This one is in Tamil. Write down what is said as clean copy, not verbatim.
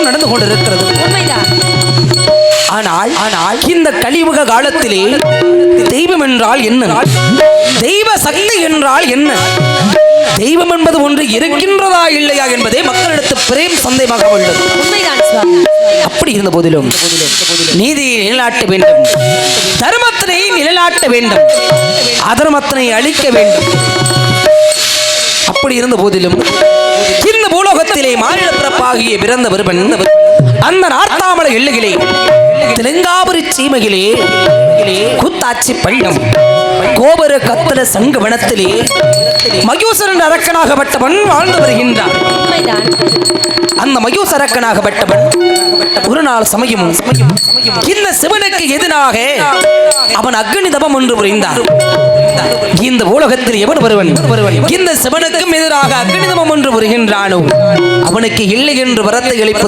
காலம் நடந்து கொண்டிருக்கிறது. ஆனால் இந்த கலியுக காலத்திலே தெய்வம் என்றால் என்ன, தெய்வ சக்தி என்றால் என்ன, தெய்வம் என்பது ஒன்று இருக்கின்றதா இல்லையா என்பதே மக்களிடத்து பிரேம் சந்தேகமாக உள்ளது. அப்படி இருந்த போதிலும் நீதியை நிலைநாட்ட வேண்டும், தர்மத்தினை நிலைநாட்ட வேண்டும், அதர்மத்தினை அழிக்க வேண்டும். அப்படி இருந்த போதிலும் இந்த பூலோகத்திலே மாநில பிறப்பாகிய பிறந்த ஒருவன் அந்த நார்த்தாமலை எல்லைகளே தெலுங்காபுரி சீமையிலே கூத்தாச்சி பள்ளம் கோபுர கத்தல சங்க வனத்திலே மயூசரன் அரக்கனாகப்பட்டவன் வாழ்ந்து வருகின்றான். அந்த மயூச அரக்கனாகப்பட்டவன் ஒரு நாள் சமயம் இந்த சிவனுக்கு எதிராக அவன் அக்னி தபம் ஒன்று புரிந்தான். இந்த உலகத்தில் எவன் ஒருவன் இந்த சிவனுக்கும் எதிராக அக்னி தபம் ஒன்று புரிகின்றானோ அவனுக்கு இல்லை என்று வரத்தை அளிப்பது